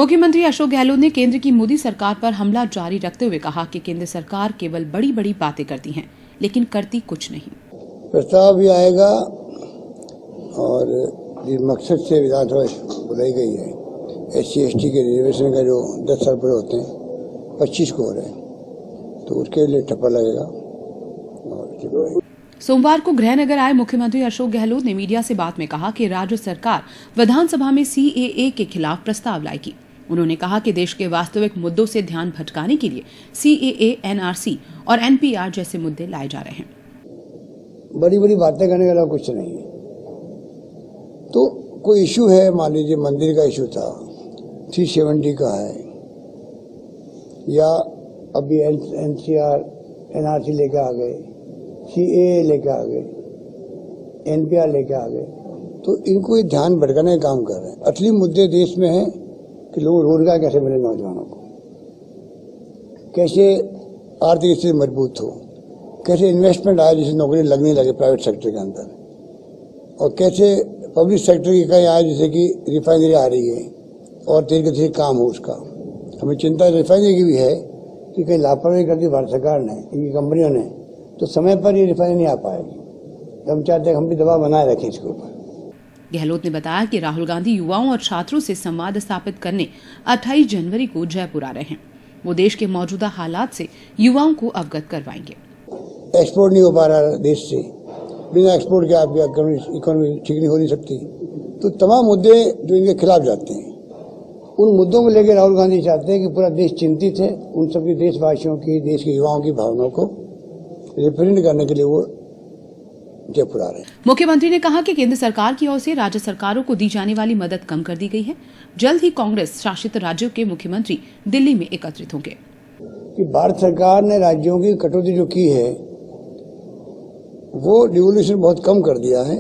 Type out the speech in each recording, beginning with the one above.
मुख्यमंत्री अशोक गहलोत ने केंद्र की मोदी सरकार पर हमला जारी रखते हुए कहा कि केंद्र सरकार केवल बड़ी बड़ी बातें करती है, लेकिन करती कुछ नहीं। प्रस्ताव भी आएगा और जिस मकसद से विधानसभा बुलाई गई है, SC/ST के रिजर्वेशन का जो 10 साल पूरे होते हैं 25 को हो रहे हैं, तो उसके लिए ठप्पा लगेगा। सोमवार को गृहनगर आए मुख्यमंत्री अशोक गहलोत ने मीडिया से बात में कहा कि राज्य सरकार विधानसभा में CAA के खिलाफ प्रस्ताव लाएगी। उन्होंने कहा कि देश के वास्तविक मुद्दों से ध्यान भटकाने के लिए CAA, NRC और NPR जैसे मुद्दे लाए जा रहे हैं। बड़ी बड़ी बातें करने के अलावा कुछ नहीं है। तो कोई इशू है, मान लीजिए मंदिर का इशू था, 370 का है, या अभी NCR, NRC लेके आ गए, CAA लेके आ गए, NPR लेके आ गए, तो इनको ये ध्यान भटकाने का काम कर रहे हैं। असली मुद्दे देश में है कि लोग रोजगार कैसे मिले, नौजवानों को कैसे आर्थिक स्थिति मजबूत हो, कैसे इन्वेस्टमेंट आए जिससे नौकरी लगने लगे प्राइवेट सेक्टर के अंदर, और कैसे पब्लिक सेक्टर की इकाई आए जैसे कि रिफाइनरी आ रही है और तेज गति से काम हो उसका। हमें चिंता रिफाइनरी की भी है कि कहीं लापरवाही कर दी भारत सरकार ने, इनकी कंपनियों ने, तो समय पर ये रिफाइनरी नहीं आ पाएगी। हम चाहते हैं हम भी दबाव बनाए रखें इसके ऊपर। गहलोत ने बताया कि राहुल गांधी युवाओं और छात्रों से संवाद स्थापित करने 28 जनवरी को जयपुर आ रहे हैं। वो देश के मौजूदा हालात से युवाओं को अवगत करवाएंगे। एक्सपोर्ट नहीं हो पा रहा देश से, बिना एक्सपोर्ट के आपकी इकोनॉमी ठीक नहीं हो नहीं सकती। तो तमाम मुद्दे जो इनके खिलाफ जाते हैं, उन मुद्दों को लेकर राहुल गांधी चाहते हैं कि पूरा देश चिंतित है। उन सभी देशवासियों की, देश के युवाओं की भावनाओं को रिप्रेजेंट करने के लिए वो जयपुर आ रहे हैं। मुख्यमंत्री ने कहा कि केंद्र सरकार की ओर से राज्य सरकारों को दी जाने वाली मदद कम कर दी गई है। जल्द ही कांग्रेस शासित राज्यों के मुख्यमंत्री दिल्ली में एकत्रित होंगे। कि भारत सरकार ने राज्यों की कटौती जो की है, वो डिवोल्यूशन बहुत कम कर दिया है।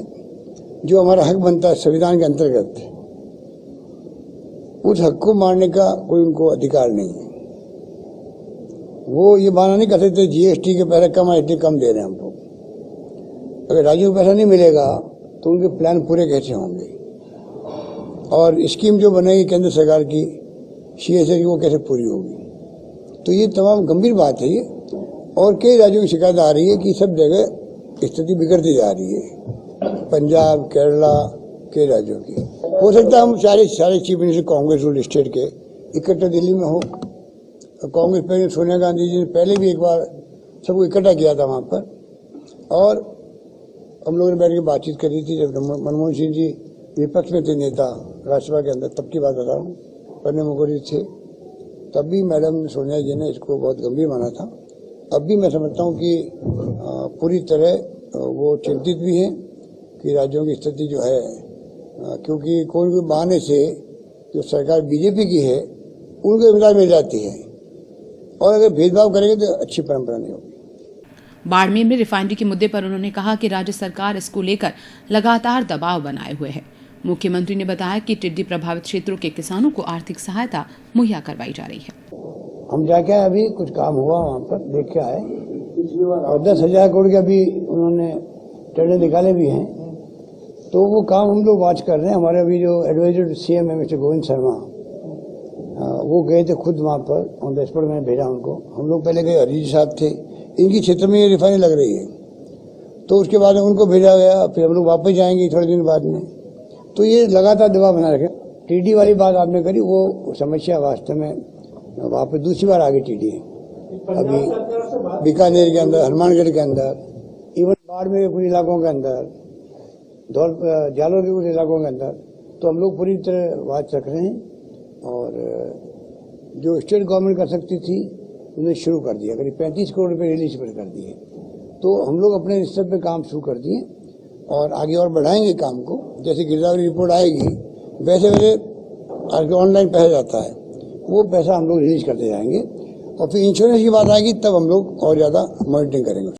जो हमारा हक बनता है संविधान के अंतर्गत, उस हक को मारने का कोई उनको अधिकार नहीं है। वो ये बहाना नहीं कर सकते GST के पैसे कम आए, कम दे रहे हैं हम लोग। अगर राज्यों को पैसा नहीं मिलेगा तो उनके प्लान पूरे कैसे होंगे, और स्कीम जो बनेगी केंद्र सरकार की CSA की, वो कैसे पूरी होगी। तो ये तमाम गंभीर बात है ये, और कई राज्यों की शिकायत आ रही है कि सब जगह स्थिति बिगड़ती जा रही है, पंजाब, केरला के राज्यों की। हो सकता है हम सारे chief minister Congress rule state के इकट्ठे दिल्ली में हो। कांग्रेस प्रेसिडेंट सोनिया गांधी जी ने पहले भी एक बार सबको इकट्ठा किया था वहां पर, और हम लोगों ने बैठ के बातचीत करी थी। जब मनमोहन सिंह जी विपक्ष में थे नेता राज्यसभा के अंदर, तब की बात बता रहा हूँ, प्रणब मुखर्जी थे, तब भी मैडम सोनिया जी ने इसको बहुत गंभीर माना था। अब भी मैं समझता हूँ कि पूरी तरह वो चिंतित भी हैं कि राज्यों की स्थिति जो है, क्योंकि कोई कोई बहाने से जो सरकार BJP की है उनको इमदाद मिल जाती है, और अगर भेदभाव करेंगे तो अच्छी परंपरा नहीं होगी। बाड़मेर में रिफाइनरी के मुद्दे पर उन्होंने कहा कि राज्य सरकार इसको लेकर लगातार दबाव बनाए हुए है। मुख्यमंत्री ने बताया कि टिड्डी प्रभावित क्षेत्रों के किसानों को आर्थिक सहायता मुहैया करवाई जा रही है। हम जाके अभी कुछ काम हुआ वहाँ पर, देख के आए, और 10,000 करोड़ के अभी उन्होंने टेंडर निकाले भी हैं। तो वो काम हम लोग वाच कर रहे हैं। हमारे अभी जो एडवाइजर CM है मिस्टर गोविंद शर्मा, वो गए थे खुद वहाँ पर, ऑन द स्पॉट मैंने भेजा उनको। हम लोग पहले गए, हरी जी साहब थे, इनकी क्षेत्र में ये रिफाइनरी लग रही है, तो उसके बाद उनको भेजा गया। फिर हम लोग वापस जाएंगे थोड़े दिन बाद में। तो ये लगातार दबाव बना रखे। TD वाली बात आपने करी, वो समस्या वास्तव में वहाँ पर दूसरी बार आगे TD है। अभी बीकानेर के अंदर, हनुमानगढ़ के अंदर, इवन बाड़मेर के कुछ इलाकों के अंदर, जालोर के कुछ इलाकों के अंदर, तो हम लोग पूरी तरह बात रख रहे हैं। और जो स्टेट गवर्नमेंट कर सकती थी उन्हें शुरू कर दिया, करीब 35 करोड़ रुपए रिलीज कर दिए। तो हम लोग अपने स्तर पे काम शुरू कर दिए और आगे और बढ़ाएंगे काम को। जैसे गिरदावरी रिपोर्ट आएगी वैसे वैसे आज ऑनलाइन पैसा जाता है, वो पैसा हम लोग रिलीज करते जाएंगे। और फिर इंश्योरेंस की बात आएगी तब हम लोग और ज्यादा मॉनिटरिंग करेंगे।